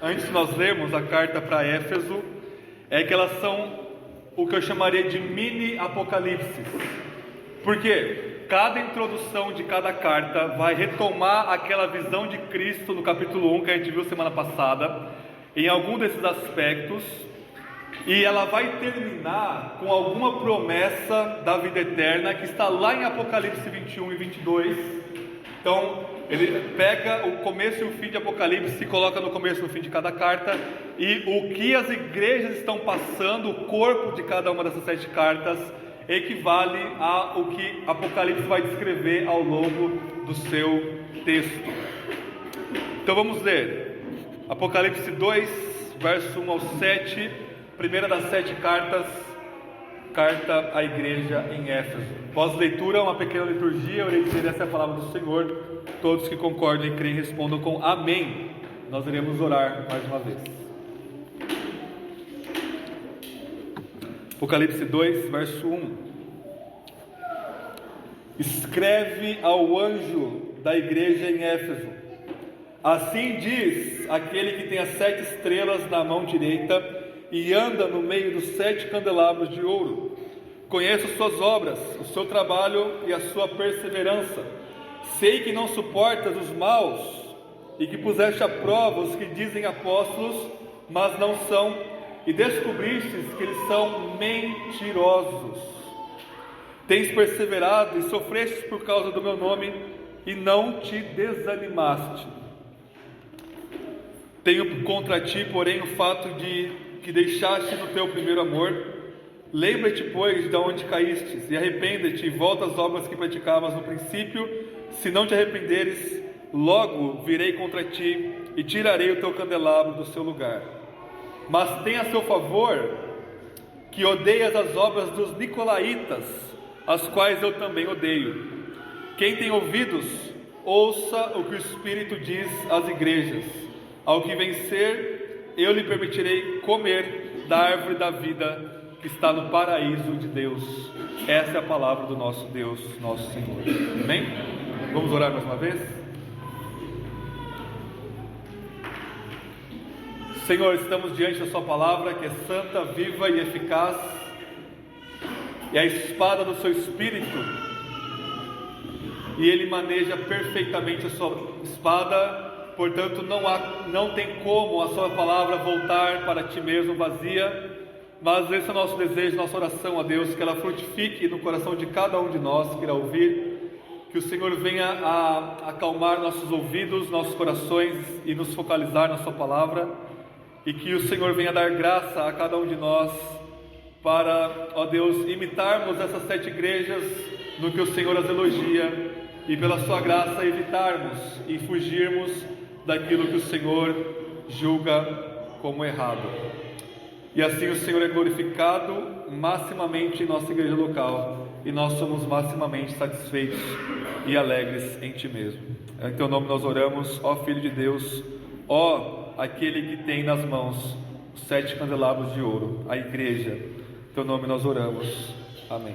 antes de nós lermos a carta para Éfeso, é que elas são o que eu chamaria de mini apocalipse. Por quê? Cada introdução de cada carta vai retomar aquela visão de Cristo no capítulo 1 que a gente viu semana passada, em algum desses aspectos, e ela vai terminar com alguma promessa da vida eterna que está lá em Apocalipse 21 e 22. Então, ele pega o começo e o fim de Apocalipse e coloca no começo e no fim de cada carta, e o que as igrejas estão passando, o corpo de cada uma dessas 7 cartas, equivale ao que Apocalipse vai descrever ao longo do seu texto. Então vamos ler Apocalipse 2, verso 1 ao 7, primeira das 7 cartas, carta à igreja em Éfeso. Pós-leitura, uma pequena liturgia, eu irei dizer essa é a palavra do Senhor. Todos que concordem e creem respondam com amém. Nós iremos orar mais uma vez. Apocalipse 2, verso 1. Escreve ao anjo da igreja em Éfeso: assim diz aquele que tem as 7 estrelas na mão direita e anda no meio dos 7 candelabros de ouro. Conheço suas obras, o seu trabalho e a sua perseverança. Sei que não suportas os maus e que puseste à prova os que dizem apóstolos, mas não são, e descobristes que eles são mentirosos. Tens perseverado e sofrestes por causa do meu nome e não te desanimaste. Tenho contra ti, porém, o fato de que deixaste no teu primeiro amor. Lembra-te, pois, de onde caístes, e arrependa-te e volta às obras que praticavas no princípio. Se não te arrependeres, logo virei contra ti e tirarei o teu candelabro do seu lugar. Mas tem a seu favor que odeias as obras dos nicolaítas, as quais eu também odeio. Quem tem ouvidos, ouça o que o Espírito diz às igrejas. Ao que vencer, eu lhe permitirei comer da árvore da vida que está no paraíso de Deus. Essa é a palavra do nosso Deus, nosso Senhor. Amém? Vamos orar mais uma vez? Senhor, estamos diante da sua palavra, que é santa, viva e eficaz, e a espada do seu Espírito, e ele maneja perfeitamente a sua espada. Portanto, não tem como a sua palavra voltar para ti mesmo vazia, mas esse é o nosso desejo, nossa oração a Deus, que ela frutifique no coração de cada um de nós que irá ouvir, que o Senhor venha a acalmar nossos ouvidos, nossos corações e nos focalizar na sua palavra, e que o Senhor venha dar graça a cada um de nós para, ó Deus, imitarmos essas 7 igrejas no que o Senhor as elogia, e pela sua graça evitarmos e fugirmos daquilo que o Senhor julga como errado. E assim o Senhor é glorificado maximamente em nossa igreja local, e nós somos maximamente satisfeitos e alegres em Ti mesmo. Em Teu nome nós oramos, ó Filho de Deus, ó aquele que tem nas mãos os 7 candelabros de ouro, a igreja. Em Teu nome nós oramos. Amém.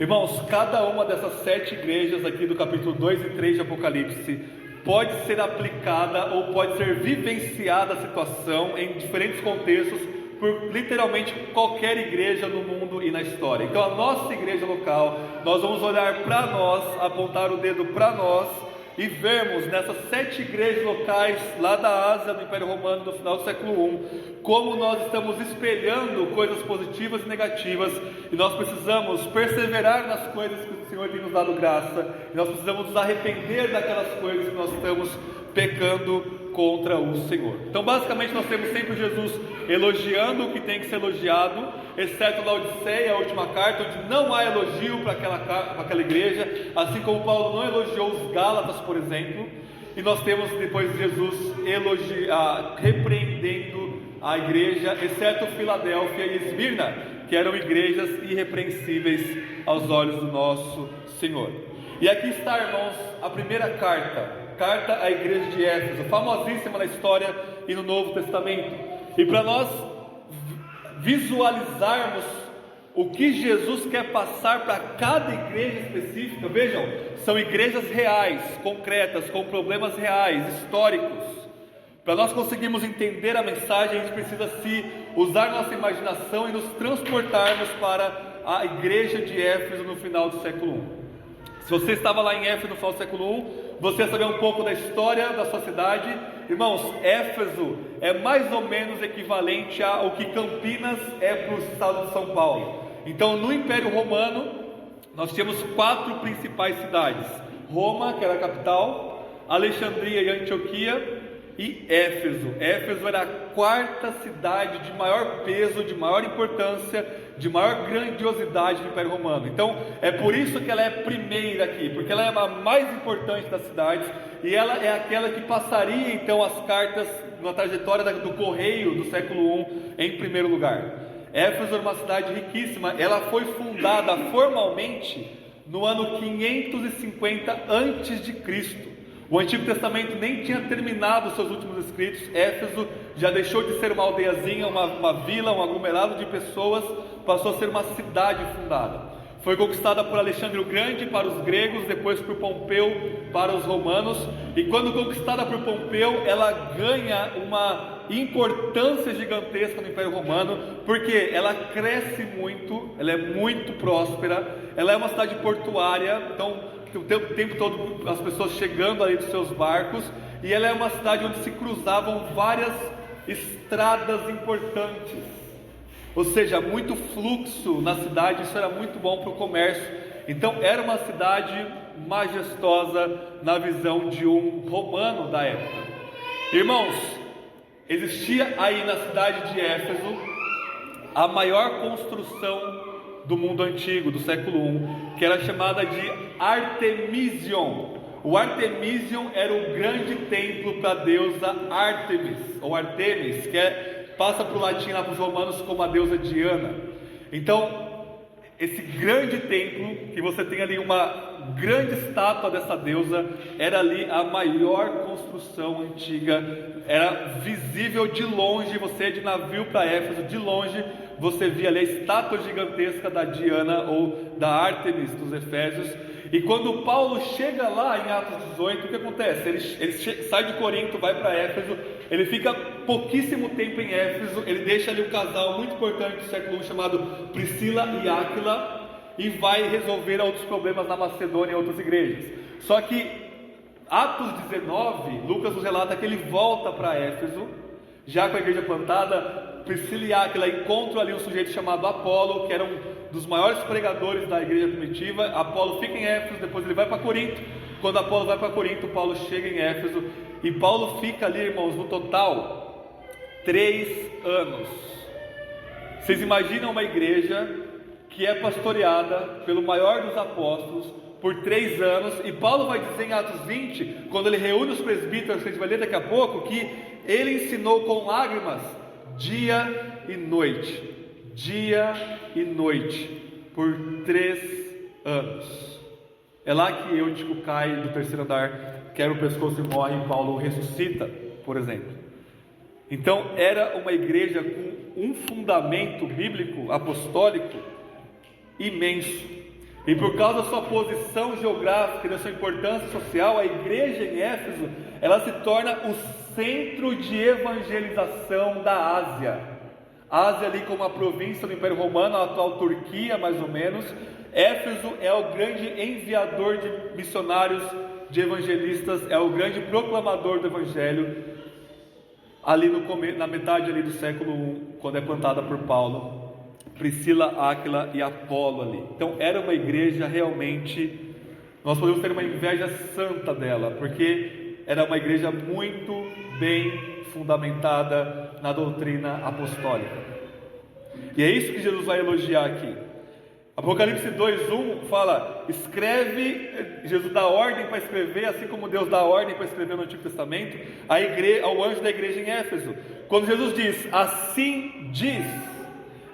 Irmãos, cada uma dessas 7 igrejas aqui do capítulo 2 e 3 de Apocalipse pode ser aplicada ou pode ser vivenciada a situação em diferentes contextos por literalmente qualquer igreja no mundo e na história. Então a nossa igreja local, nós vamos olhar para nós, apontar o dedo para nós e vermos nessas 7 igrejas locais lá da Ásia, do Império Romano, no final do século I, como nós estamos espelhando coisas positivas e negativas, e nós precisamos perseverar nas coisas que o Senhor tem nos dado graça, e nós precisamos nos arrepender daquelas coisas que nós estamos pecando contra o Senhor. Então basicamente nós temos sempre Jesus elogiando o que tem que ser elogiado, exceto Laodiceia, a última carta, onde não há elogio para aquela igreja, assim como Paulo não elogiou os Gálatas, por exemplo. E nós temos depois Jesus repreendendo a igreja, exceto Filadélfia e Esmirna, que eram igrejas irrepreensíveis aos olhos do nosso Senhor. E aqui está, irmãos, a primeira carta à igreja de Éfeso, famosíssima na história e no Novo Testamento. E para nós visualizarmos o que Jesus quer passar para cada igreja específica, vejam, são igrejas reais, concretas, com problemas reais, históricos. Para nós conseguirmos entender a mensagem, a gente precisa usar nossa imaginação e nos transportarmos para a igreja de Éfeso no final do século I. Se você estava lá em Éfeso no final do século I, você ia saber um pouco da história da sua cidade. Irmãos, Éfeso é mais ou menos equivalente ao que Campinas é para o estado de São Paulo. Então, no Império Romano, nós tínhamos 4 principais cidades: Roma, que era a capital, Alexandria e Antioquia, e Éfeso. Éfeso era a 4ª cidade de maior peso, de maior importância, de maior grandiosidade do Império Romano. Então é por isso que ela é primeira aqui, porque ela é a mais importante das cidades, e ela é aquela que passaria então as cartas na trajetória do correio do século I em primeiro lugar. Éfeso era uma cidade riquíssima. Ela foi fundada formalmente no ano 550 a.C. O Antigo Testamento nem tinha terminado os seus últimos escritos. Éfeso já deixou de ser uma aldeiazinha, uma vila, um aglomerado de pessoas, passou a ser uma cidade fundada. Foi conquistada por Alexandre o Grande para os gregos, depois por Pompeu para os romanos. E quando conquistada por Pompeu, ela ganha uma importância gigantesca no Império Romano, porque ela cresce muito, ela é muito próspera, ela é uma cidade portuária, então o tempo todo as pessoas chegando ali dos seus barcos, e ela é uma cidade onde se cruzavam várias estradas importantes, ou seja, muito fluxo na cidade. Isso era muito bom para o comércio. Então era uma cidade majestosa na visão de um romano da época. Irmãos, existia aí na cidade de Éfeso a maior construção do mundo antigo, do século I, que era chamada de Artemision. O Artemision era o grande templo para a deusa Ártemis, ou Artemis, que passa para o latim lá para os romanos como a deusa Diana. Então, esse grande templo, que você tem ali uma grande estátua dessa deusa, era ali a maior construção antiga, era visível de longe. Você ia de navio para Éfeso, de longe você via ali a estátua gigantesca da Diana ou da Ártemis dos Efésios. E quando Paulo chega lá em Atos 18, o que acontece? Ele sai de Corinto, vai para Éfeso, ele fica pouquíssimo tempo em Éfeso, ele deixa ali um casal muito importante do século I chamado Priscila e Áquila, e vai resolver outros problemas na Macedônia e outras igrejas. Só que Atos 19, Lucas nos relata que ele volta para Éfeso, já com a igreja plantada. Priscila e Áquila encontram ali um sujeito chamado Apolo, que era um dos maiores pregadores da igreja primitiva. Apolo fica em Éfeso, depois ele vai para Corinto. Quando Apolo vai para Corinto, Paulo chega em Éfeso, e Paulo fica ali, irmãos, no total 3 anos. Vocês imaginam uma igreja que é pastoreada pelo maior dos apóstolos por 3 anos, e Paulo vai dizer em Atos 20, quando ele reúne os presbíteros, que a gente vai ler daqui a pouco, que ele ensinou com lágrimas dia e noite, por 3 anos. É lá que Eutico cai do 3º andar, quebra o pescoço e morre, e Paulo ressuscita, por exemplo. Então era uma igreja com um fundamento bíblico, apostólico, imenso. E por causa da sua posição geográfica e da sua importância social, a igreja em Éfeso, ela se torna o centro de evangelização da Ásia. A Ásia ali como uma província do Império Romano, a atual Turquia mais ou menos. Éfeso é o grande enviador de missionários, de evangelistas, é o grande proclamador do evangelho, ali na metade ali do século I, quando é plantada por Paulo, Priscila, Áquila e Apolo ali. Então era uma igreja realmente, nós podemos ter uma inveja santa dela, porque era uma igreja muito bem fundamentada na doutrina apostólica. E é isso que Jesus vai elogiar aqui. Apocalipse 2:1 fala: escreve, Jesus dá ordem para escrever, assim como Deus dá ordem para escrever no Antigo Testamento, ao anjo da igreja em Éfeso. Quando Jesus diz, assim diz,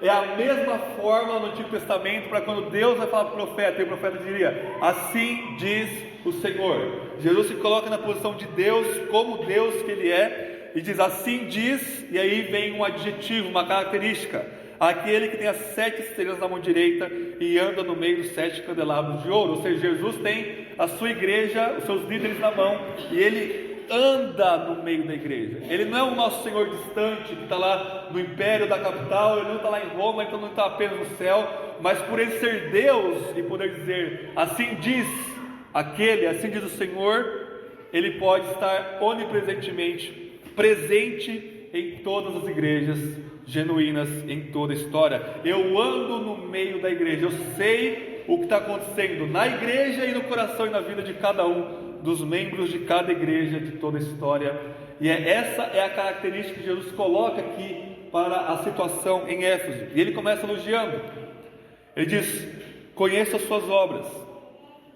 é a mesma forma no Antigo Testamento para quando Deus vai falar para o profeta, e o profeta diria, assim diz o Senhor. Jesus se coloca na posição de Deus, como Deus que Ele é, e diz, assim diz, e aí vem um adjetivo, uma característica: aquele que tem as 7 estrelas na mão direita e anda no meio dos 7 candelabros de ouro. Ou seja, Jesus tem a sua igreja, os seus líderes na mão, e Ele anda no meio da igreja. Ele não é o nosso Senhor distante, que está lá no império da capital, Ele não está lá em Roma, Ele não está apenas no céu, mas por Ele ser Deus e poder dizer, assim diz assim diz o Senhor, Ele pode estar onipresentemente presente em todas as igrejas genuínas, em toda a história. Eu ando no meio da igreja, eu sei o que está acontecendo na igreja e no coração e na vida de cada um dos membros de cada igreja, de toda a história. E essa é a característica que Jesus coloca aqui para a situação em Éfeso. E ele começa elogiando. Ele diz: conheço as suas obras,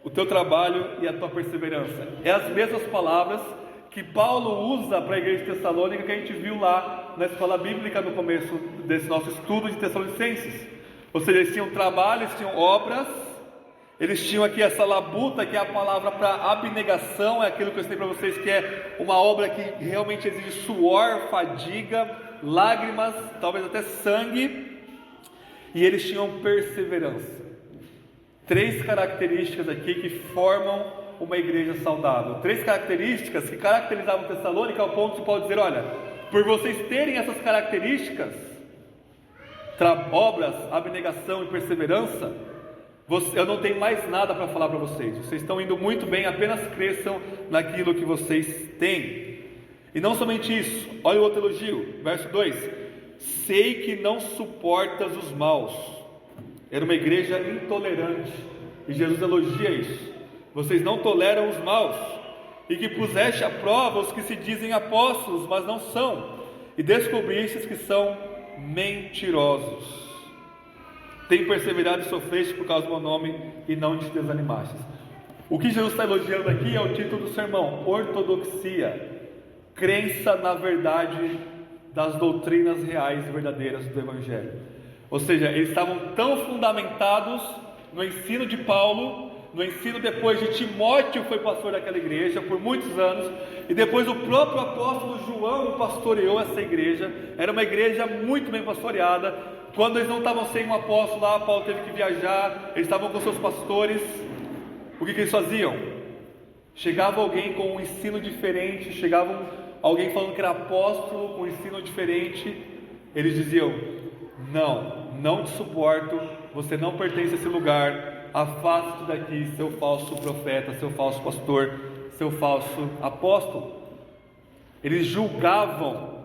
o teu trabalho e a tua perseverança. É as mesmas palavras que Paulo usa para a igreja de Tessalônica, que a gente viu lá na escola bíblica no começo desse nosso estudo de Tessalonicenses. Ou seja, eles tinham trabalho, eles tinham obras, eles tinham aqui essa labuta, que é a palavra para abnegação, é aquilo que eu ensinei para vocês, que é uma obra que realmente exige suor, fadiga, lágrimas, talvez até sangue, e eles tinham perseverança. 3 características aqui que formam uma igreja saudável, 3 características que caracterizavam Tessalônica, ao ponto de Paulo dizer: olha, por vocês terem essas características, obras, abnegação e perseverança, eu não tenho mais nada para falar para vocês. Vocês estão indo muito bem, apenas cresçam naquilo que vocês têm. E não somente isso, olha o outro elogio, verso 2: sei que não suportas os maus. Era uma igreja intolerante, e Jesus elogia isso. Vocês não toleram os maus, e que puseste à prova os que se dizem apóstolos, mas não são, e descobristes que são mentirosos. Tem perseverado e sofreste por causa do meu nome, e não te desanimastes. O que Jesus está elogiando aqui é o título do sermão: ortodoxia, crença na verdade das doutrinas reais e verdadeiras do Evangelho. Ou seja, eles estavam tão fundamentados no ensino de Paulo, no ensino depois de Timóteo, foi pastor daquela igreja por muitos anos, e depois o próprio apóstolo João pastoreou essa igreja. Era uma igreja muito bem pastoreada. Quando eles não estavam sem um apóstolo lá, Paulo teve que viajar, eles estavam com seus pastores. O que eles faziam? Chegava alguém com um ensino diferente, chegava alguém falando que era apóstolo com um ensino diferente, eles diziam: não te suporto, você não pertence a esse lugar, afaste-te daqui, seu falso profeta, seu falso pastor, seu falso apóstolo. Eles julgavam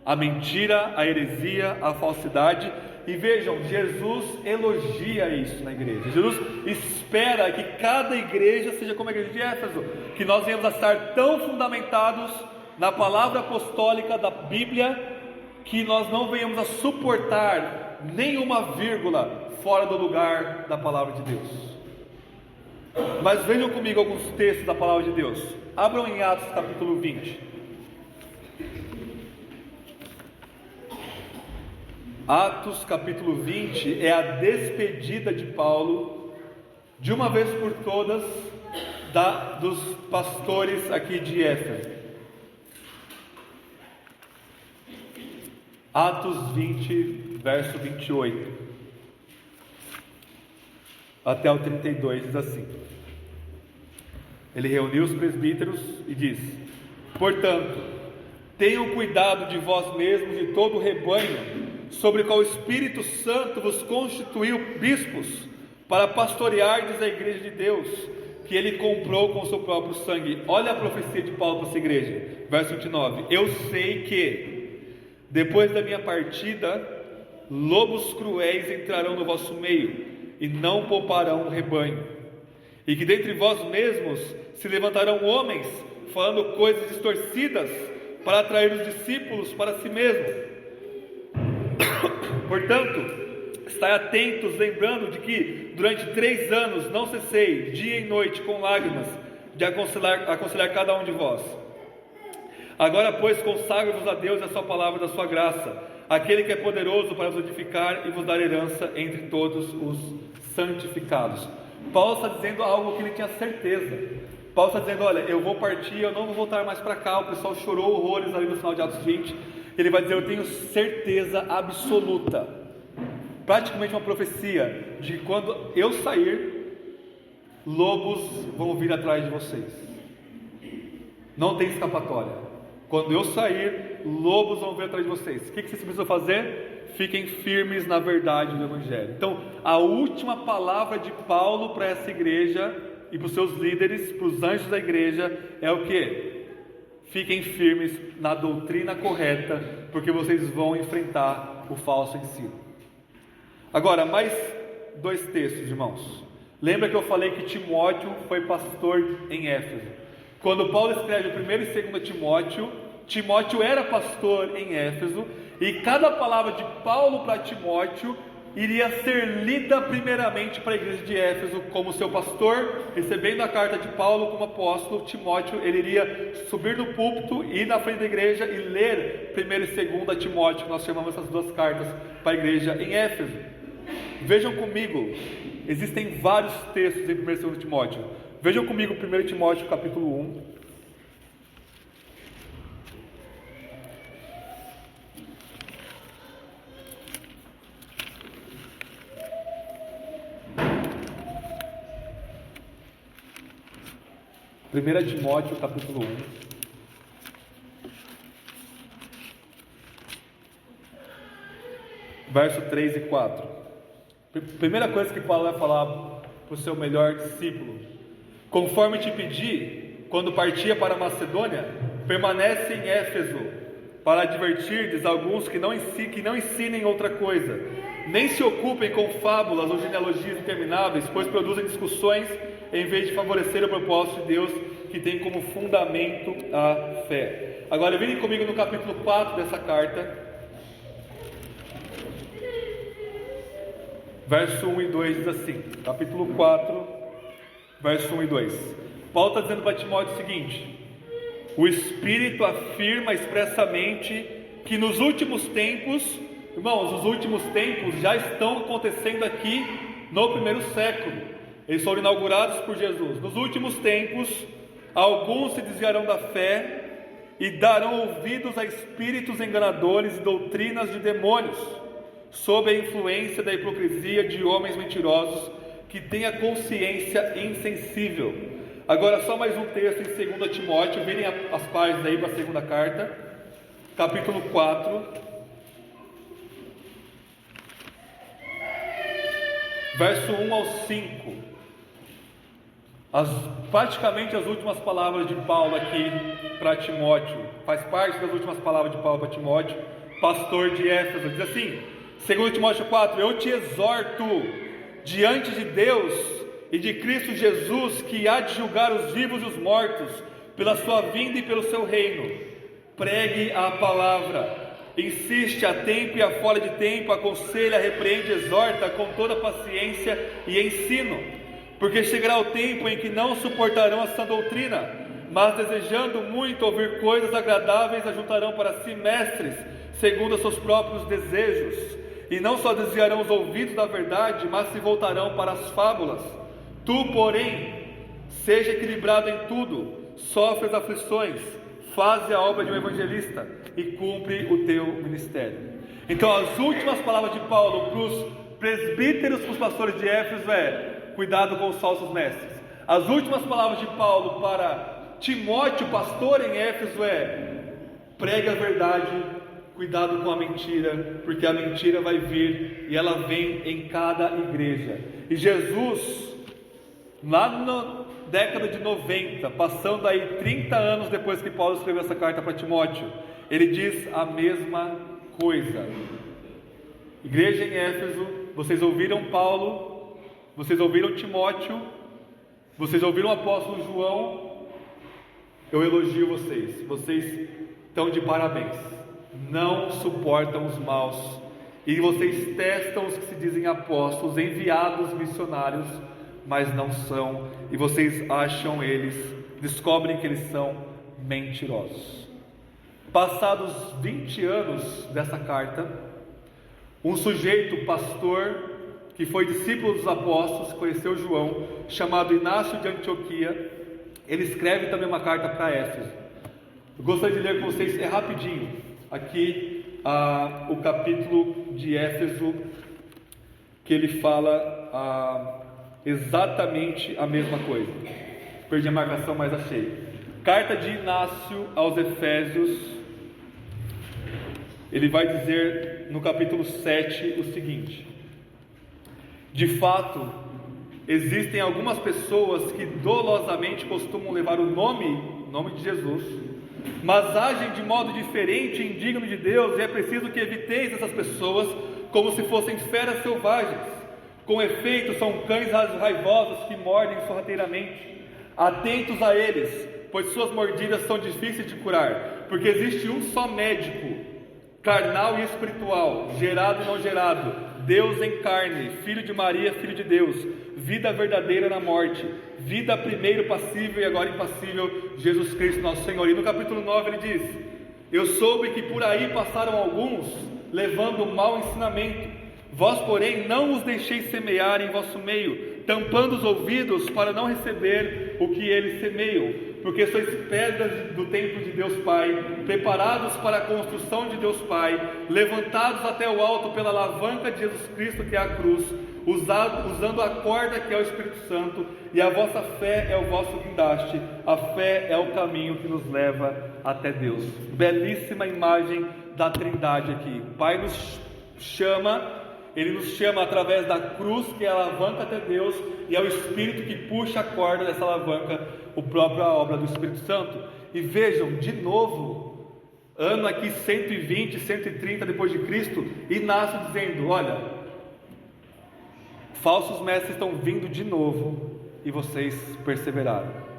a mentira, a heresia, a falsidade. E vejam, Jesus elogia isso na igreja. Jesus espera que cada igreja seja como a igreja de Éfeso, que nós venhamos a estar tão fundamentados na palavra apostólica da Bíblia, que nós não venhamos a suportar nenhuma vírgula fora do lugar da palavra de Deus. Mas vejam comigo alguns textos da palavra de Deus. Abram em Atos capítulo 20. Atos capítulo 20 é a despedida de Paulo, de uma vez por todas, dos pastores aqui de Éfeso. Atos 20, verso 28 até o 32 diz assim: ele reuniu os presbíteros e disse: portanto, tenham cuidado de vós mesmos e todo o rebanho, sobre o qual o Espírito Santo vos constituiu bispos, para pastoreardes a igreja de Deus, que ele comprou com o seu próprio sangue. Olha a profecia de Paulo para essa igreja, verso 29: eu sei que depois da minha partida, lobos cruéis entrarão no vosso meio, e não pouparão o rebanho, e que dentre vós mesmos se levantarão homens, falando coisas distorcidas, para atrair os discípulos para si mesmos. Portanto, estai atentos, lembrando de que durante 3 anos não cessei, dia e noite, com lágrimas, de aconselhar cada um de vós. Agora, pois, consagro-vos a Deus e a sua palavra da sua graça, aquele que é poderoso para vos edificar e vos dar herança entre todos os santificados. Paulo está dizendo algo que ele tinha certeza. Paulo está dizendo: olha, eu vou partir, eu não vou voltar mais para cá. O pessoal chorou horrores ali no final de Atos 20. Ele vai dizer: eu tenho certeza absoluta, praticamente uma profecia, de que quando eu sair, lobos vão vir atrás de vocês. Não tem escapatória. Quando eu sair, lobos vão vir atrás de vocês. O que vocês precisam fazer? Fiquem firmes na verdade do Evangelho. Então, a última palavra de Paulo para essa igreja e para os seus líderes, para os anjos da igreja, é o quê? Fiquem firmes na doutrina correta, porque vocês vão enfrentar o falso ensino. Agora, mais 2 textos, irmãos. Lembra que eu falei que Timóteo foi pastor em Éfeso? Quando Paulo escreve 1 e 2 Timóteo, Timóteo era pastor em Éfeso, e cada palavra de Paulo para Timóteo iria ser lida primeiramente para a igreja de Éfeso como seu pastor, recebendo a carta de Paulo como apóstolo. Timóteo, ele iria subir no púlpito, ir na frente da igreja e ler 1 e 2 Timóteo. Nós chamamos essas 2 cartas para a igreja em Éfeso. Vejam comigo, existem vários textos em 1 e 2 Timóteo. Vejam comigo 1 Timóteo capítulo 1. Primeira Timóteo capítulo 1. Verso 3 e 4. Primeira coisa que Paulo vai falar para o seu melhor discípulo: conforme te pedi, quando partia para a Macedônia, permanece em Éfeso, para advertirdes alguns que não ensinem outra coisa, nem se ocupem com fábulas ou genealogias intermináveis, pois produzem discussões em vez de favorecer o propósito de Deus, que tem como fundamento a fé. Agora virem comigo no capítulo 4 dessa carta. Verso 1 e 2 diz assim, capítulo 4, verso 1 e 2. Paulo está dizendo para Timóteo o seguinte: o Espírito afirma expressamente que nos últimos tempos, irmãos, os últimos tempos já estão acontecendo aqui no primeiro século. Eles foram inaugurados por Jesus. Nos últimos tempos, alguns se desviarão da fé e darão ouvidos a espíritos enganadores e doutrinas de demônios, sob a influência da hipocrisia de homens mentirosos que têm a consciência insensível. Agora só mais um texto em 2 Timóteo, virem as páginas aí para a segunda carta, capítulo 4, verso 1 ao 5. Praticamente as últimas palavras de Paulo aqui para Timóteo, faz parte das últimas palavras de Paulo para Timóteo, pastor de Éfeso. Diz assim, 2 Timóteo 4: eu te exorto diante de Deus e de Cristo Jesus, que há de julgar os vivos e os mortos pela sua vinda e pelo seu reino. Pregue a palavra, insiste a tempo e a fora de tempo, aconselha, repreende, exorta com toda paciência e ensino, porque chegará o tempo em que não suportarão a sã doutrina, mas desejando muito ouvir coisas agradáveis, ajuntarão para si mestres, segundo os seus próprios desejos, e não só desviarão os ouvidos da verdade, mas se voltarão para as fábulas. Tu, porém, seja equilibrado em tudo, sofre as aflições, faze a obra de um evangelista e cumpre o teu ministério. Então as últimas palavras de Paulo para os presbíteros, para os pastores de Éfeso é: cuidado com os falsos mestres. As últimas palavras de Paulo para Timóteo, pastor em Éfeso, é: pregue a verdade, cuidado com a mentira, porque a mentira vai vir e ela vem em cada igreja. E Jesus, lá na década de 90, passando aí 30 anos depois que Paulo escreveu essa carta para Timóteo, ele diz a mesma coisa. Igreja em Éfeso, vocês ouviram Paulo, vocês ouviram Timóteo, vocês ouviram o apóstolo João, eu elogio vocês, vocês estão de parabéns, não suportam os maus, e vocês testam os que se dizem apóstolos, enviados missionários, mas não são, e vocês acham eles, descobrem que eles são mentirosos. Passados 20 anos dessa carta, um sujeito, pastor, que foi discípulo dos apóstolos, conheceu João, chamado Inácio de Antioquia, ele escreve também uma carta para Éfeso. Eu gostaria de ler com vocês, é rapidinho, aqui o capítulo de Éfeso, que ele fala exatamente a mesma coisa. Perdi a marcação, mas achei. Carta de Inácio aos Efésios, ele vai dizer no capítulo 7 o seguinte: de fato, existem algumas pessoas que dolosamente costumam levar o nome de Jesus, mas agem de modo diferente e indigno de Deus, e é preciso que eviteis essas pessoas como se fossem feras selvagens. Com efeito, são cães raivosos que mordem sorrateiramente. Atentos a eles, pois suas mordidas são difíceis de curar, porque existe um só médico, carnal e espiritual, gerado e não gerado, Deus em carne, Filho de Maria, Filho de Deus, vida verdadeira na morte, vida primeiro passível e agora impassível, Jesus Cristo nosso Senhor. E no capítulo 9 ele diz: eu soube que por aí passaram alguns, levando mau ensinamento. Vós, porém, não os deixeis semear em vosso meio, tampando os ouvidos para não receber o que eles semeiam, porque sois pedras do templo de Deus Pai, preparados para a construção de Deus Pai, levantados até o alto pela alavanca de Jesus Cristo, que é a cruz, usando a corda que é o Espírito Santo, e a vossa fé é o vosso guindaste. A fé é o caminho que nos leva até Deus. Belíssima imagem da Trindade aqui. O Pai nos chama, Ele nos chama através da cruz, que é a alavanca até Deus, e é o Espírito que puxa a corda dessa alavanca, a própria obra do Espírito Santo. E vejam, de novo, ano aqui 120, 130 depois de Cristo, Inácio dizendo: olha, falsos mestres estão vindo de novo, e vocês perseveraram.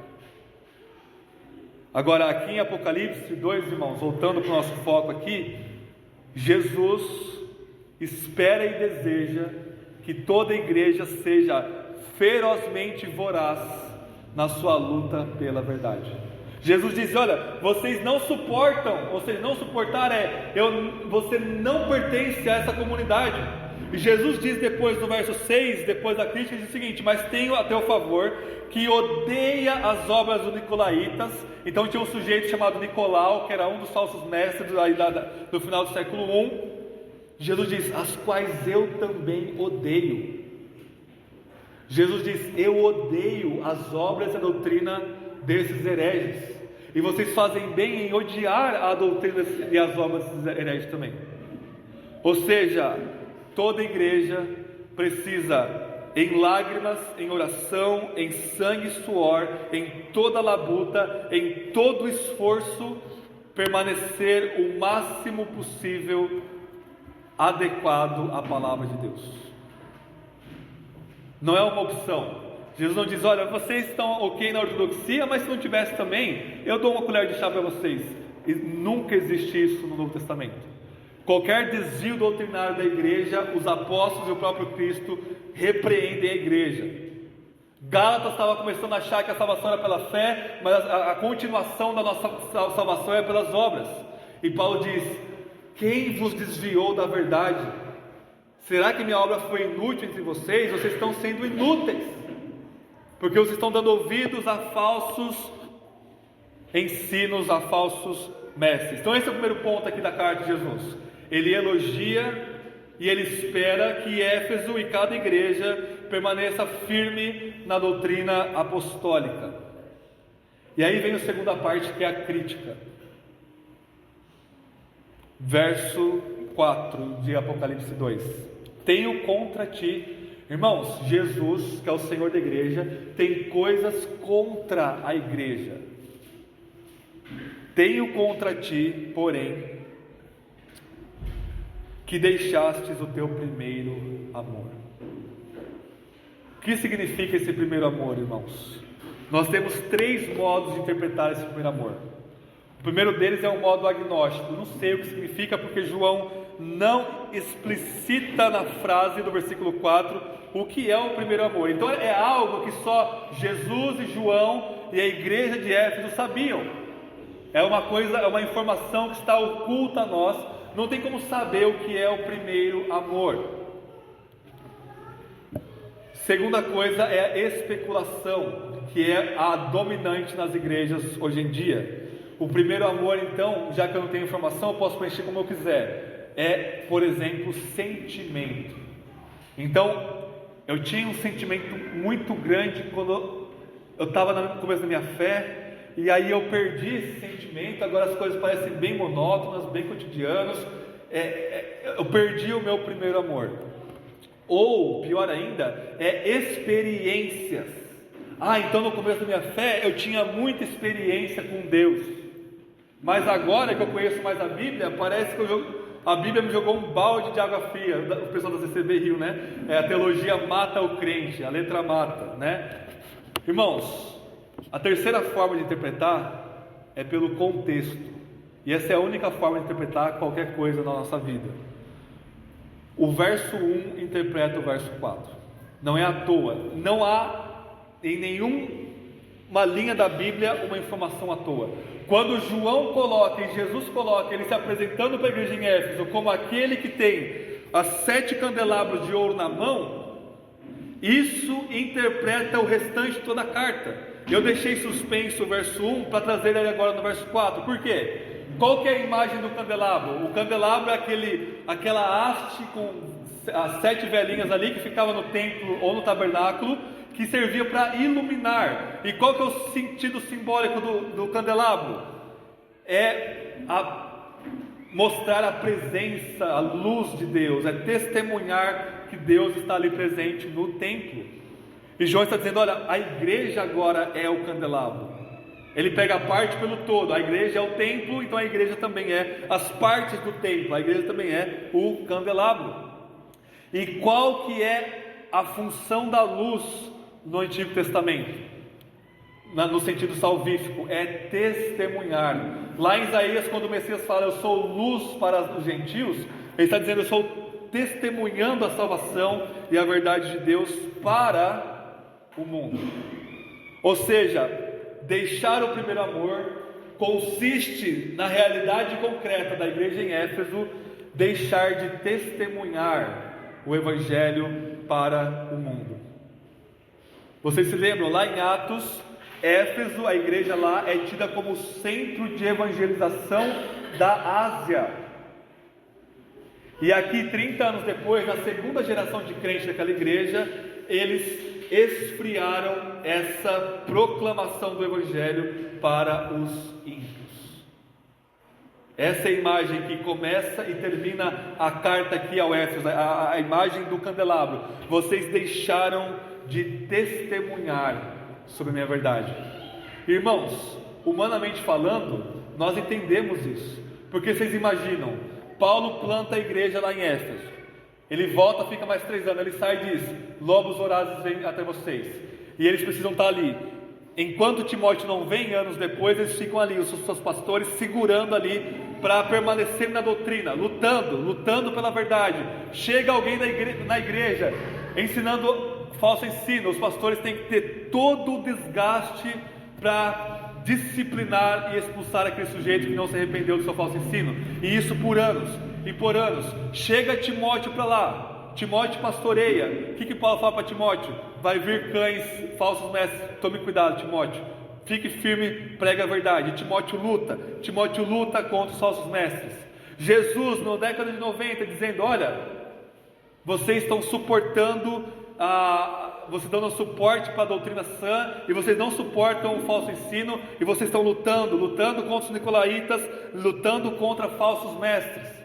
Agora aqui em Apocalipse 2, irmãos, voltando para o nosso foco aqui, Jesus espera e deseja que toda a igreja seja ferozmente voraz na sua luta pela verdade. Jesus diz: olha, vocês não suportam, ou seja, não suportar você não pertence a essa comunidade. E Jesus diz depois no verso 6, depois da crítica, diz o seguinte: mas tenho a teu favor que odeia as obras dos nicolaítas. Então tinha um sujeito chamado Nicolau, que era um dos falsos mestres do final do século I. Jesus diz: as quais eu também odeio. Jesus diz: eu odeio as obras e a doutrina desses hereges, e vocês fazem bem em odiar a doutrina e as obras desses hereges também. Ou seja, toda igreja precisa, em lágrimas, em oração, em sangue e suor, em toda labuta, em todo esforço, permanecer o máximo possível adequado à palavra de Deus. Não é uma opção. Jesus não diz: olha, vocês estão ok na ortodoxia, mas se não tivesse também, eu dou uma colher de chá para vocês. E nunca existe isso no Novo Testamento. Qualquer desvio doutrinário da igreja, os apóstolos e o próprio Cristo repreendem a igreja. Gálatas estava começando a achar que a salvação era pela fé, mas a continuação da nossa salvação é pelas obras. E Paulo diz: quem vos desviou da verdade? Será que minha obra foi inútil entre vocês? Vocês estão sendo inúteis, porque vocês estão dando ouvidos a falsos ensinos, a falsos mestres. Então esse é o primeiro ponto aqui da carta de Jesus. Ele elogia e ele espera que Éfeso e cada igreja permaneça firme na doutrina apostólica. E aí vem a segunda parte, que é a crítica. Verso 4 de Apocalipse 2: tenho contra ti, irmãos, Jesus, que é o Senhor da igreja, tem coisas contra a igreja. Tenho contra ti, porém, que deixastes o teu primeiro amor. O que significa esse primeiro amor, irmãos? Nós temos 3 modos de interpretar esse primeiro amor. O primeiro deles é um modo agnóstico. Não sei o que significa, porque João não explicita na frase do versículo 4 o que é o primeiro amor. Então é algo que só Jesus e João e a igreja de Éfeso sabiam. É uma coisa, é uma informação que está oculta a nós. Não tem como saber o que é o primeiro amor. Segunda coisa é a especulação, que é a dominante nas igrejas hoje em dia. O primeiro amor, então, já que eu não tenho informação, eu posso preencher como eu quiser. É, por exemplo, sentimento. Então, eu tinha um sentimento muito grande quando eu estava no começo da minha fé, E aí eu perdi esse sentimento, agora as coisas parecem bem monótonas, bem cotidianas, eu perdi o meu primeiro amor. Ou, pior ainda, experiências. Então no começo da minha fé eu tinha muita experiência com Deus, mas agora que eu conheço mais a Bíblia, parece que a Bíblia me jogou um balde de água fria. O pessoal da CCB riu, né? A teologia mata o crente, a letra mata, né? Irmãos, a terceira forma de interpretar é pelo contexto, e essa é a única forma de interpretar qualquer coisa na nossa vida. O verso 1 interpreta o verso 4, não é à toa, não há em nenhuma linha da Bíblia uma informação à toa. Quando João coloca e Jesus coloca ele se apresentando para a igreja em Éfeso como aquele que tem as 7 candelabros de ouro na mão, isso interpreta o restante de toda a carta. Eu deixei suspenso o verso 1 para trazer ele agora no verso 4. Por quê? Qual que é a imagem do candelabro? O candelabro é aquela haste com as 7 velinhas ali que ficava no templo ou no tabernáculo, que servia para iluminar. E qual que é o sentido simbólico do candelabro? Mostrar a presença, a luz de Deus, é testemunhar que Deus está ali presente no templo. E João está dizendo, olha, a igreja agora é o candelabro. Ele pega a parte pelo todo, a igreja é o templo, então a igreja também é as partes do templo, a igreja também é o candelabro. E qual que é a função da luz no Antigo Testamento? No sentido salvífico, é testemunhar. Lá em Isaías, quando o Messias fala, eu sou luz para os gentios, ele está dizendo, eu sou testemunhando a salvação e a verdade de Deus para o mundo. Ou seja, deixar o primeiro amor consiste na realidade concreta da igreja em Éfeso, deixar de testemunhar o Evangelho para o mundo. Vocês se lembram, lá em Atos, Éfeso, a igreja lá é tida como centro de evangelização da Ásia. E aqui, 30 anos depois, na segunda geração de crentes daquela igreja, eles esfriaram essa proclamação do Evangelho para os ímpios. Essa é a imagem que começa e termina a carta aqui ao Éfeso, a imagem do candelabro. Vocês deixaram de testemunhar sobre a minha verdade. Irmãos, humanamente falando, nós entendemos isso, porque vocês imaginam, Paulo planta a igreja lá em Éfeso, ele volta, fica mais 3 anos, ele sai e diz, lobos vorazes vêm até vocês, e eles precisam estar ali. Enquanto Timóteo não vem, anos depois, eles ficam ali, os seus pastores segurando ali, para permanecer na doutrina, lutando pela verdade. Chega alguém na igreja, ensinando falso ensino, os pastores têm que ter todo o desgaste para disciplinar e expulsar aquele sujeito que não se arrependeu do seu falso ensino, e isso por anos. Chega Timóteo para lá, Timóteo pastoreia. O que Paulo fala para Timóteo? Vai vir cães, falsos mestres, tome cuidado, Timóteo, fique firme, prega a verdade. Timóteo luta contra os falsos mestres. Jesus, na década de 90, dizendo, olha, vocês estão suportando, vocês dando suporte para a doutrina sã, e vocês não suportam o falso ensino, e vocês estão lutando contra os nicolaítas, lutando contra falsos mestres.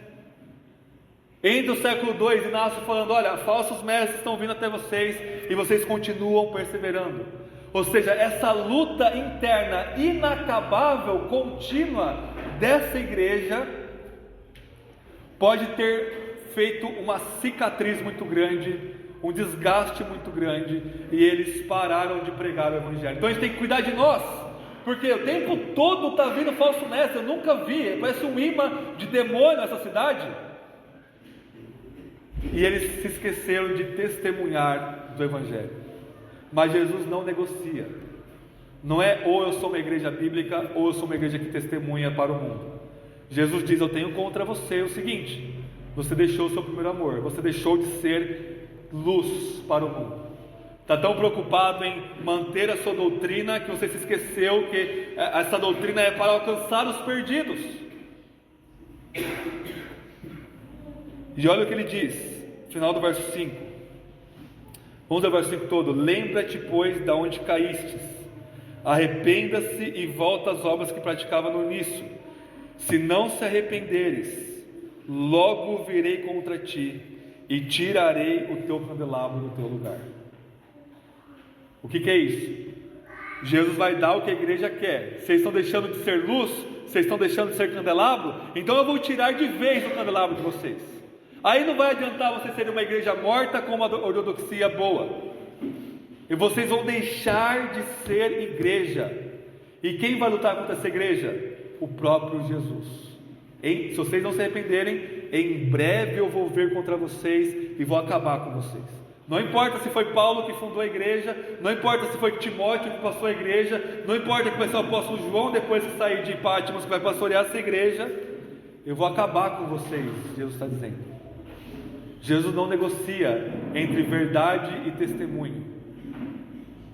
Entre o século II, Inácio falando, olha, falsos mestres estão vindo até vocês, e vocês continuam perseverando. Ou seja, essa luta interna inacabável, contínua dessa igreja, pode ter feito uma cicatriz muito grande, um desgaste muito grande, e eles pararam de pregar o Evangelho. Então a gente tem que cuidar de nós, porque o tempo todo está vindo falso mestre. Eu nunca vi, parece um imã de demônio nessa cidade. E eles se esqueceram de testemunhar do Evangelho. Mas Jesus não negocia. Não é ou eu sou uma igreja bíblica, ou eu sou uma igreja que testemunha para o mundo. Jesus diz, eu tenho contra você o seguinte: você deixou o seu primeiro amor, você deixou de ser luz para o mundo. Está tão preocupado em manter a sua doutrina que você se esqueceu que essa doutrina é para alcançar os perdidos. E olha o que ele diz, final do verso 5. Vamos ao verso 5 todo. Lembra-te, pois, de onde caístes. arrependa-se e volta às obras que praticava no início. Se não se arrependeres, logo virei contra ti e tirarei o teu candelabro do teu lugar. O que é isso? Jesus vai dar o que a igreja quer. Vocês estão deixando de ser luz? Vocês estão deixando de ser candelabro? Então eu vou tirar de vez o candelabro de vocês. Aí não vai adiantar vocês serem uma igreja morta com uma ortodoxia boa. E vocês vão deixar de ser igreja. E quem vai lutar contra essa igreja? O próprio Jesus. Se vocês não se arrependerem, em breve eu vou vir contra vocês e vou acabar com vocês. Não importa se foi Paulo que fundou a igreja, não importa se foi Timóteo que passou a igreja, não importa que vai ser o apóstolo João depois que sair de Pátimos que vai pastorear essa igreja, eu vou acabar com vocês, Jesus está dizendo. Jesus não negocia entre verdade e testemunho.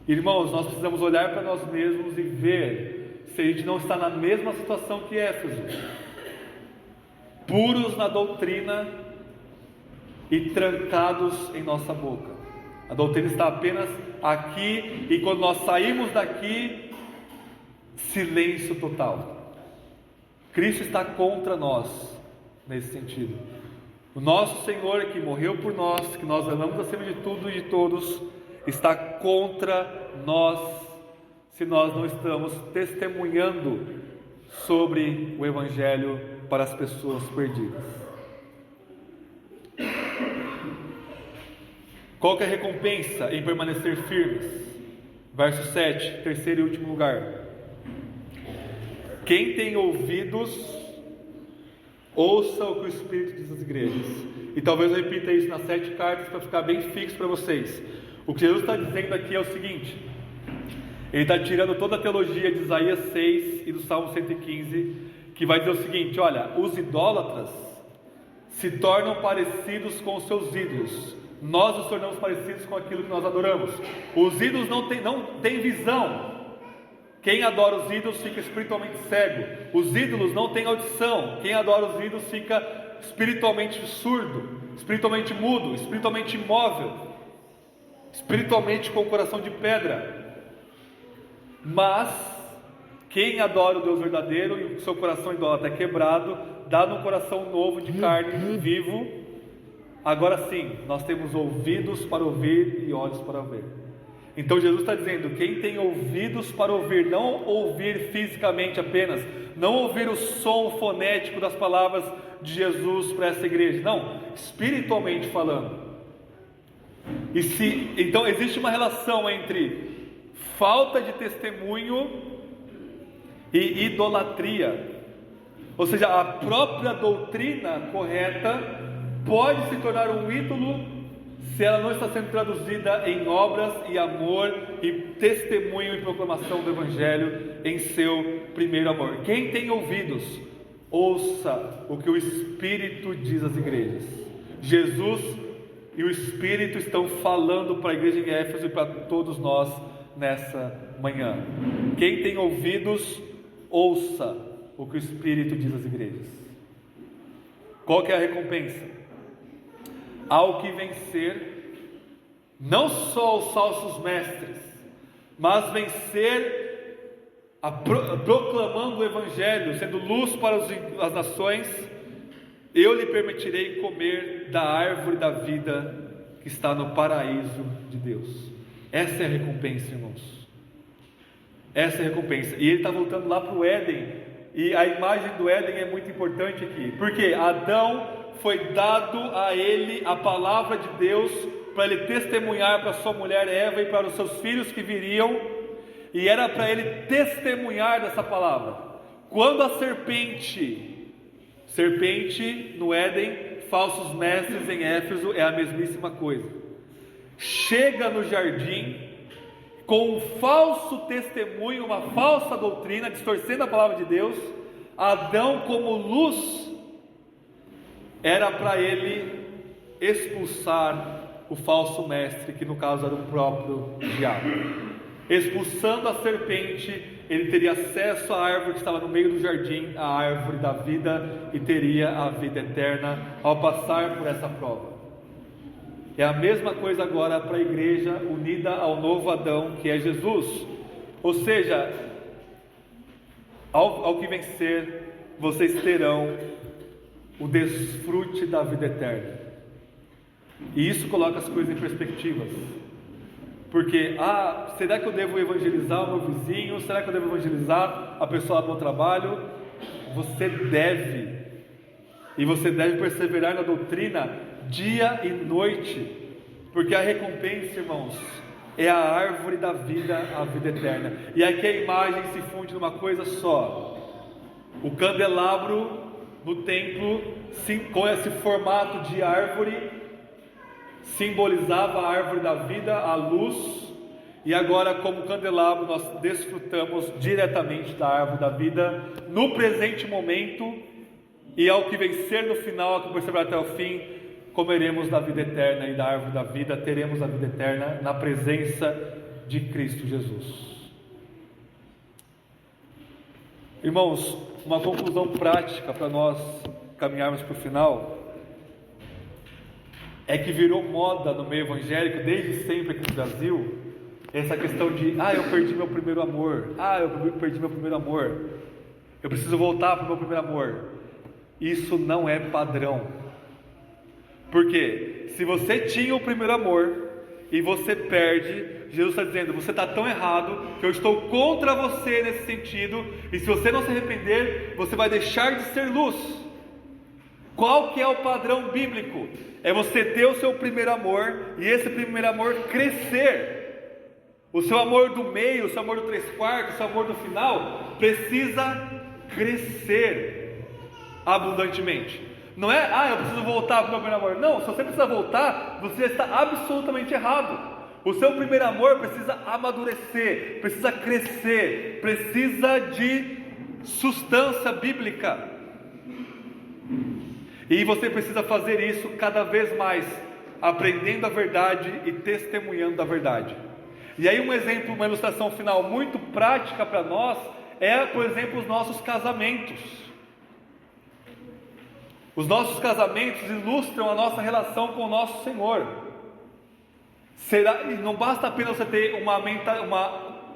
Irmãos, nós precisamos olhar para nós mesmos e ver se a gente não está na mesma situação que Éfeso, puros na doutrina e trancados em nossa boca. A doutrina está apenas aqui, e quando nós saímos daqui, silêncio total. Cristo está contra nós nesse sentido. O nosso Senhor, que morreu por nós, que nós amamos acima de tudo e de todos, está contra nós se nós não estamos testemunhando sobre o Evangelho para as pessoas perdidas. Qual que é a recompensa em permanecer firmes? Verso 7, terceiro e último lugar. Quem tem ouvidos, ouça o que o Espírito diz às igrejas. E talvez eu repita isso nas 7 cartas para ficar bem fixo para vocês. O que Jesus está dizendo aqui é o seguinte: ele está tirando toda a teologia de Isaías 6 e do Salmo 115, que vai dizer o seguinte: olha, os idólatras se tornam parecidos com os seus ídolos, nós nos tornamos parecidos com aquilo que nós adoramos. Os ídolos não têm visão. Quem adora os ídolos fica espiritualmente cego. Os ídolos não têm audição. Quem adora os ídolos fica espiritualmente surdo, espiritualmente mudo, espiritualmente imóvel, espiritualmente com o coração de pedra. Mas quem adora o Deus verdadeiro e o seu coração idólatra é quebrado, dá-no um coração novo de carne vivo. Agora sim, nós temos ouvidos para ouvir e olhos para ver. Então Jesus está dizendo: quem tem ouvidos para ouvir, não ouvir fisicamente apenas, não ouvir o som fonético das palavras de Jesus para essa igreja, não, espiritualmente falando. Então existe uma relação entre falta de testemunho e idolatria. Ou seja, a própria doutrina correta pode se tornar um ídolo se ela não está sendo traduzida em obras e amor e testemunho e proclamação do Evangelho em seu primeiro amor. Quem tem ouvidos, ouça o que o Espírito diz às igrejas. Jesus e o Espírito estão falando para a igreja em Éfeso e para todos nós nessa manhã. Quem tem ouvidos, ouça o que o Espírito diz às igrejas. Qual que é a recompensa? Ao que vencer, não só os falsos mestres, mas vencer proclamando o Evangelho, sendo luz para as nações, eu lhe permitirei comer da árvore da vida que está no paraíso de Deus. Essa é a recompensa, irmãos. Essa é a recompensa. E ele está voltando lá para o Éden, e a imagem do Éden é muito importante aqui, porque Adão foi dado a ele a palavra de Deus para ele testemunhar para sua mulher Eva e para os seus filhos que viriam, e era para ele testemunhar dessa palavra. Quando a serpente no Éden, falsos mestres em Éfeso, é a mesmíssima coisa, chega no jardim com um falso testemunho, uma falsa doutrina, distorcendo a palavra de Deus. Adão, como luz, era para ele expulsar o falso mestre, que no caso era o próprio diabo. Expulsando a serpente, ele teria acesso à árvore que estava no meio do jardim, a árvore da vida, e teria a vida eterna ao passar por essa prova. É a mesma coisa agora para a igreja unida ao novo Adão, que é Jesus. Ou seja, ao que vencer, vocês terão o desfrute da vida eterna. E isso coloca as coisas em perspectivas. Porque, será que eu devo evangelizar o meu vizinho? Será que eu devo evangelizar a pessoa do meu trabalho? Você deve. E você deve perseverar na doutrina dia e noite. Porque a recompensa, irmãos, é a árvore da vida, a vida eterna. E aqui a imagem se funde numa coisa só. O candelabro no templo, com esse formato de árvore, simbolizava a árvore da vida, a luz. E agora, como candelabro, nós desfrutamos diretamente da árvore da vida no presente momento, e ao que vencer no final, ao que perseverar até o fim, comeremos da vida eterna e da árvore da vida, teremos a vida eterna na presença de Cristo Jesus. Irmãos, uma conclusão prática para nós caminharmos para o final é que virou moda no meio evangélico desde sempre aqui no Brasil essa questão de eu perdi meu primeiro amor, eu perdi meu primeiro amor, eu preciso voltar para o meu primeiro amor. Isso não é padrão. Porque se você tinha o primeiro amor e você perde, Jesus está dizendo: você está tão errado que eu estou contra você nesse sentido, e se você não se arrepender, você vai deixar de ser luz. Qual que é o padrão bíblico? É você ter o seu primeiro amor, e esse primeiro amor crescer. O seu amor do meio, o seu amor do 3/4, o seu amor do final precisa crescer abundantemente. Não é, eu preciso voltar para o meu primeiro amor. Não, se você precisa voltar, você está absolutamente errado. O seu primeiro amor precisa amadurecer, precisa crescer, precisa de substância bíblica. E você precisa fazer isso cada vez mais, aprendendo a verdade e testemunhando a verdade. E aí um exemplo, uma ilustração final muito prática para nós é, por exemplo, os nossos casamentos. Os nossos casamentos ilustram a nossa relação com o nosso Senhor. Não basta apenas você ter uma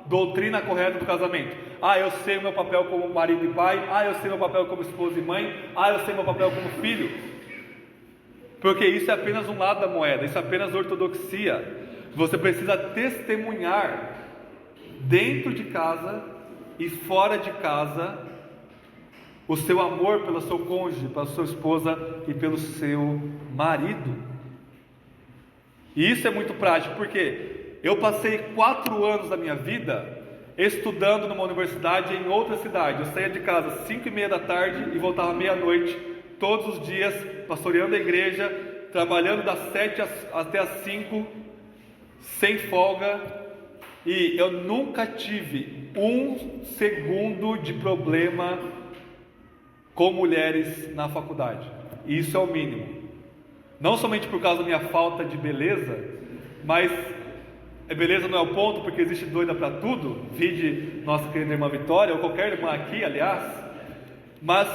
doutrina correta do casamento. Eu sei o meu papel como marido e pai. Eu sei o meu papel como esposa e mãe. Eu sei o meu papel como filho. Porque isso é apenas um lado da moeda. Isso é apenas ortodoxia. Você precisa testemunhar dentro de casa e fora de casa o seu amor pelo seu cônjuge, pela sua esposa e pelo seu marido. E isso é muito prático, porque eu passei 4 anos da minha vida estudando numa universidade em outra cidade. Eu saía de casa às 5:30 da tarde e voltava meia-noite, todos os dias, pastoreando a igreja, trabalhando das 7 até as 5, sem folga, e eu nunca tive 1 segundo de problema com mulheres na faculdade. E isso é o mínimo. Não somente por causa da minha falta de beleza, mas beleza não é o ponto, porque existe doida para tudo, vide nossa querida irmã Vitória, ou qualquer irmã aqui, aliás. Mas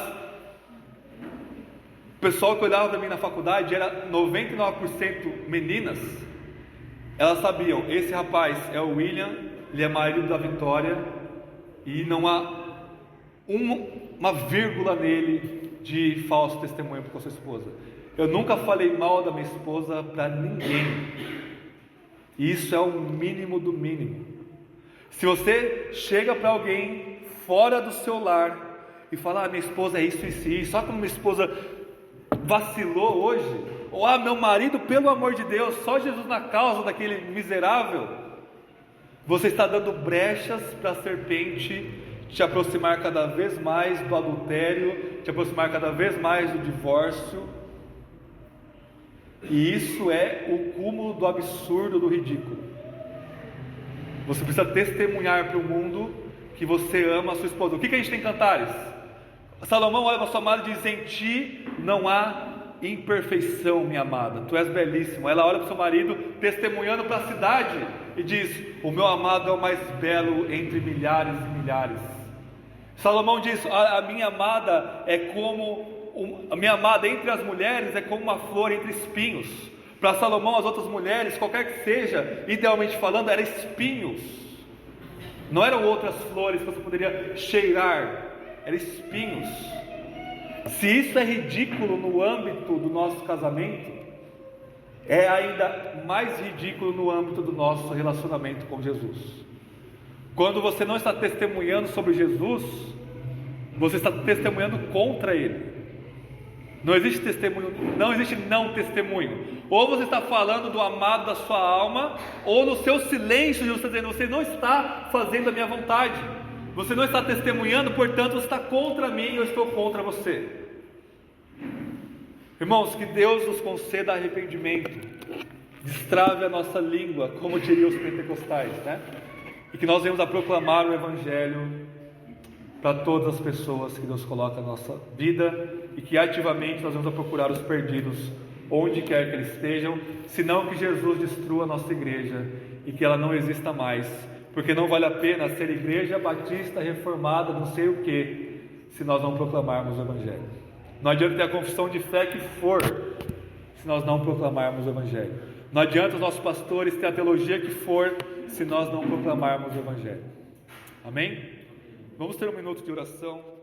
o pessoal que olhava para mim na faculdade era 99% meninas. Elas sabiam: esse rapaz é o William, ele é marido da Vitória, e não há uma vírgula nele de falso testemunho com a sua esposa. Eu nunca falei mal da minha esposa para ninguém. Isso é o mínimo do mínimo. Se você chega para alguém fora do seu lar e fala: minha esposa é isso e isso, só que minha esposa vacilou hoje, ou meu marido, pelo amor de Deus, só Jesus na causa daquele miserável, você está dando brechas para a serpente te aproximar cada vez mais do adultério, te aproximar cada vez mais do divórcio. E isso é o cúmulo do absurdo, do ridículo. Você precisa testemunhar para o mundo que você ama a sua esposa. O que a gente tem em Cantares? Salomão olha para sua amada e diz: em ti não há imperfeição, minha amada, tu és belíssimo. Ela olha para o seu marido, testemunhando para a cidade, e diz: o meu amado é o mais belo entre milhares e milhares. Salomão diz: a minha amada é como a minha amada entre as mulheres é como uma flor entre espinhos. Para Salomão, as outras mulheres, qualquer que seja, idealmente falando, eram espinhos. Não eram outras flores que você poderia cheirar, eram espinhos. Se isso é ridículo no âmbito do nosso casamento, é ainda mais ridículo no âmbito do nosso relacionamento com Jesus. Quando você não está testemunhando sobre Jesus, você está testemunhando contra Ele. Não existe testemunho, não existe não testemunho. Ou você está falando do amado da sua alma, ou no seu silêncio Jesus está dizendo: você não está fazendo a minha vontade, você não está testemunhando, portanto você está contra mim, eu estou contra você. Irmãos, que Deus nos conceda arrependimento, destrave a nossa língua, como diriam os pentecostais, né? E que nós venhamos a proclamar o Evangelho para todas as pessoas que Deus coloca na nossa vida, e que ativamente nós vamos a procurar os perdidos onde quer que eles estejam, senão que Jesus destrua a nossa igreja e que ela não exista mais, porque não vale a pena ser igreja batista reformada, não sei o que, se nós não proclamarmos o Evangelho. Não adianta ter a confissão de fé que for, se nós não proclamarmos o Evangelho. Não adianta os nossos pastores ter a teologia que for, se nós não proclamarmos o Evangelho. Amém? Vamos ter um minuto de oração.